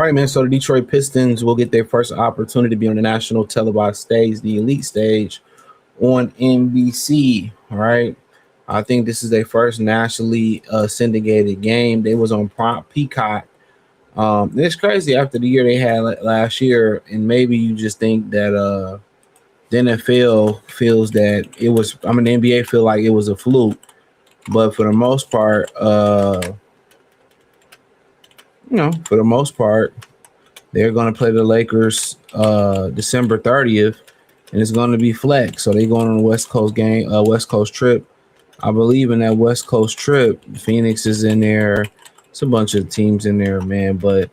right, man. So the Detroit Pistons will get their first opportunity to be on the national televised stage, the elite stage, on NBC. All right. I think this is their first nationally syndicated game. They was on Peacock. And it's crazy after the year they had last year, and maybe you just think that the NFL feels that it was. I mean, the NBA feel like it was a fluke, but for the most part, for the most part, they're going to play the Lakers December 30th, and it's going to be flex. So they're going on a West Coast game, West Coast trip. I believe in that West Coast trip, Phoenix is in there. It's a bunch of teams in there, man. But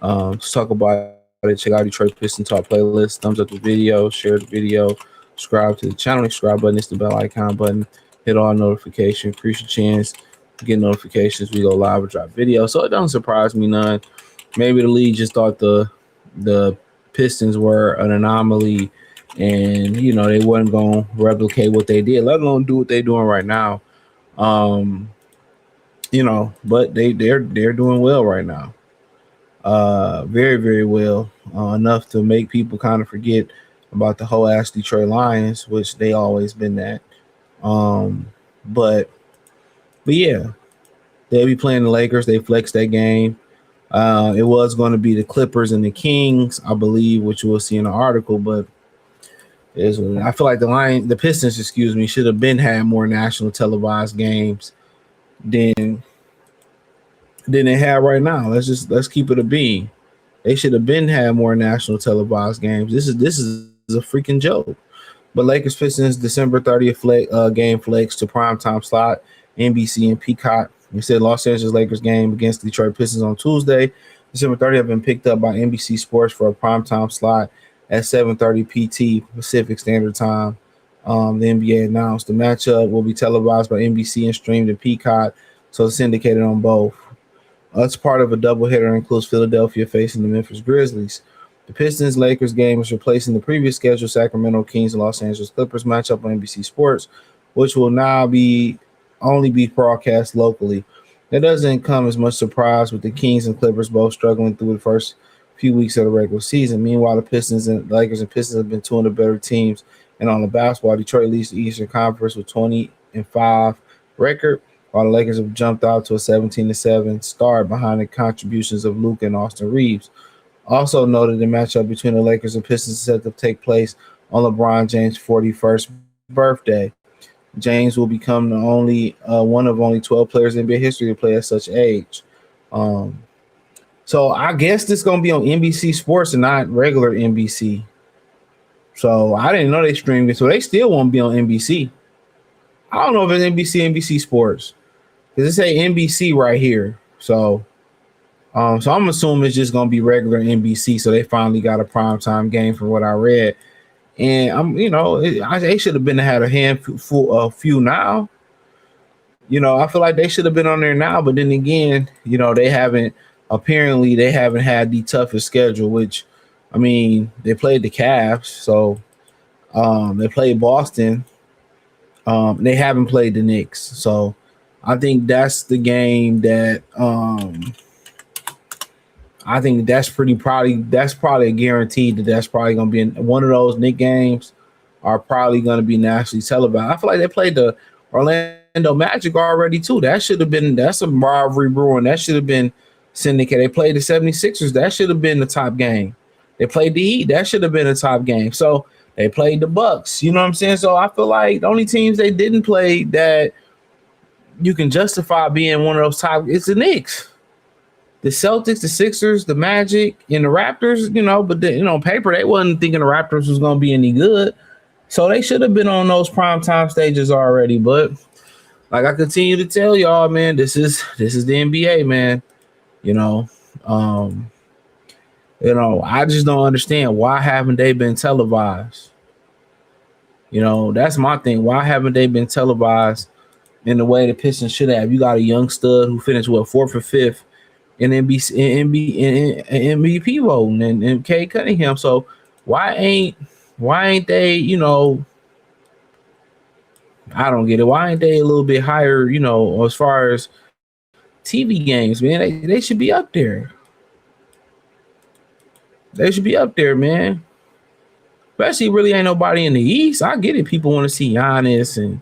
let's talk about it. Check out Detroit Pistons Talk playlist. Thumbs up the video, share the video, subscribe to the channel. The subscribe button is the bell icon button. Hit all notifications. Increase your chance to get notifications. We go live or drop video. So it doesn't surprise me none. Maybe the league just thought the Pistons were an anomaly, and they wasn't gonna replicate what they did, let alone do what they're doing right now. But they're doing well right now. Very, very well. Enough to make people kind of forget about the whole ass Detroit Lions, which they always been that. But yeah, they'll be playing the Lakers. They flexed that game. It was going to be the Clippers and the Kings, I believe, which we'll see in the article. But I feel like the Pistons, should have been had more national televised games than they have right now. Let's keep it a bean. They should have been had more national televised games. This is a freaking joke. But Lakers Pistons December 30th game flex to primetime slot, NBC and Peacock. We said Los Angeles Lakers game against Detroit Pistons on Tuesday, December 30th, have been picked up by NBC Sports for a primetime slot at 7:30 PT Pacific Standard Time. The NBA announced the matchup will be televised by NBC and streamed in Peacock, so it's syndicated on both. It's part of a doubleheader and includes Philadelphia facing the Memphis Grizzlies. The Pistons-Lakers game is replacing the previous scheduled Sacramento Kings and Los Angeles Clippers matchup on NBC Sports, which will now only be broadcast locally. That doesn't come as much surprise with the Kings and Clippers both struggling through the first few weeks of the regular season. Meanwhile, the Pistons and Lakers and Pistons have been two of the better teams. And on the basketball, Detroit leads the Eastern Conference with 20-5 record, while the Lakers have jumped out to a 17-7 start behind the contributions of Luka and Austin Reeves. Also noted, the matchup between the Lakers and Pistons is set to take place on LeBron James' 41st birthday. James will become the only one of only 12 players in NBA history to play at such age. So I guess this is going to be on NBC Sports and not regular NBC. So I didn't know they streamed it, so they still won't be on NBC. I don't know if it's NBC Sports, because it say NBC right here. So I'm assuming it's just going to be regular NBC. So they finally got a primetime game from what I read. And they should have been had a handful, a few now. I feel like they should have been on there now, but then again, they haven't had the toughest schedule. Which, I mean, they played the Cavs, so they played Boston. They haven't played the Knicks, so I think that's the game that I think that's probably a guarantee that's probably going to be in one of those Knicks games are probably going to be nationally televised. I feel like they played the Orlando Magic already too. That's a rivalry brewing. That should have been syndicated. They played the 76ers. That should have been the top game. They played the Heat. That should have been the top game. So they played the Bucks. You know what I'm saying? So I feel like the only teams they didn't play that you can justify being one of those top, it's the Knicks. The Celtics, the Sixers, the Magic, and the Raptors, but on paper, they wasn't thinking the Raptors was going to be any good. So they should have been on those primetime stages already. But like I continue to tell y'all, man, this is the NBA, man. I just don't understand, why haven't they been televised? That's my thing. Why haven't they been televised in the way the Pistons should have? You got a young stud who finished fourth or fifth in MVP voting and K Cunningham. So why ain't they, I don't get it. Why ain't they a little bit higher, as far as TV games, man? They should be up there. They should be up there, man. Especially really ain't nobody in the East. I get it. People want to see Giannis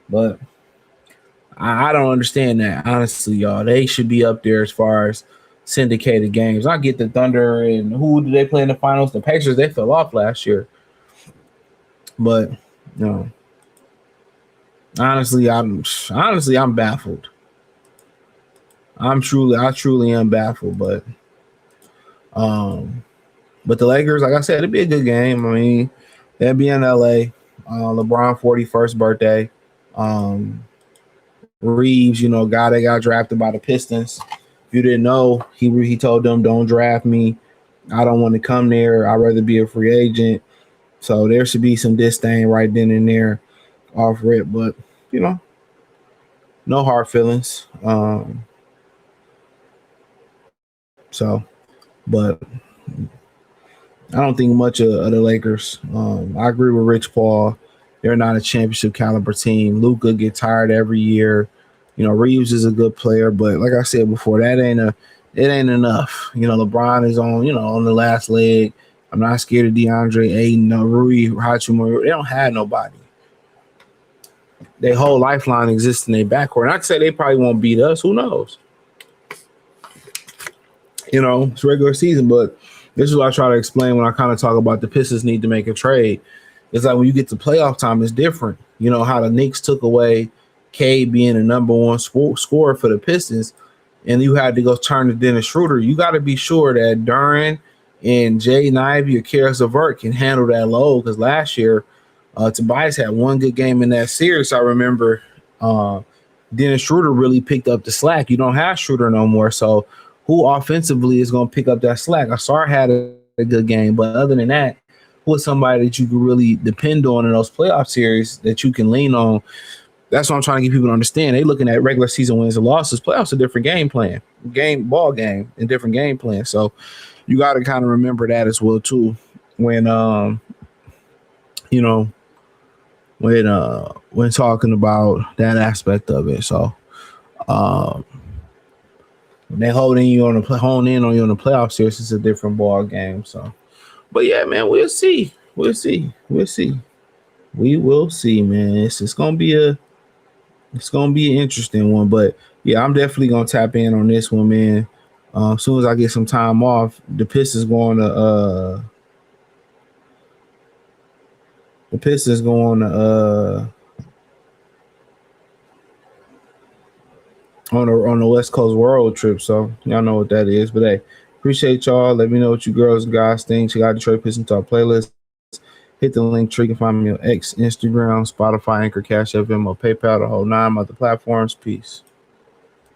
but I don't understand that. Honestly, y'all. They should be up there as far as syndicated games. I get the Thunder and who did they play in the finals? The Pacers, they fell off last year. But no. I'm baffled. I truly am baffled, um but the Lakers, like I said, it'd be a good game. I mean, they'll be in LA. LeBron 41st birthday. Um Reeves, guy that got drafted by the Pistons. If you didn't know, he told them, "Don't draft me. I don't want to come there. I'd rather be a free agent." So there should be some disdain right then and there off rip, but you know, no hard feelings. But I don't think much of the Lakers. I agree with Rich Paul. They're not a championship caliber team. Luka get tired every year. Reeves is a good player, but like I said before, it ain't enough. LeBron is on the last leg. I'm not scared of DeAndre Ayton, no Rui Hachimura. They don't have nobody. Their whole lifeline exists in their backcourt. And I can say they probably won't beat us. Who knows? It's regular season, but this is what I try to explain when I kind of talk about the Pistons need to make a trade. It's like when you get to playoff time, it's different. How the Knicks took away Cade being the number one scorer for the Pistons, and you had to go turn to Dennis Schroeder. You got to be sure that Duran and Jaden Ivey or Karis LeVert can handle that load, because last year Tobias had one good game in that series. I remember Dennis Schroeder really picked up the slack. You don't have Schroeder no more, so who offensively is going to pick up that slack? Asar had a good game, but other than that, who's somebody that you can really depend on in those playoff series that you can lean on? That's what I'm trying to get people to understand. They looking at regular season wins and losses. Playoffs a different game plan, ball game, and different game plan. So you got to kind of remember that as well too when when talking about that aspect of it. So when they hone in on you on the playoff series, it's a different ball game. So, but yeah, man, we'll see. We will see, man. It's gonna be an interesting one. But yeah, I'm definitely gonna tap in on this one, man. As soon as I get some time off, the Pistons going to on the West Coast World trip. So y'all know what that is. But hey, appreciate y'all. Let me know what you girls and guys think. Check out Detroit Pistons Talk playlist. Hit the link tree. You can find me on X, Instagram, Spotify, Anchor, Cash App, Venmo, PayPal, the whole 9 other platforms. Peace.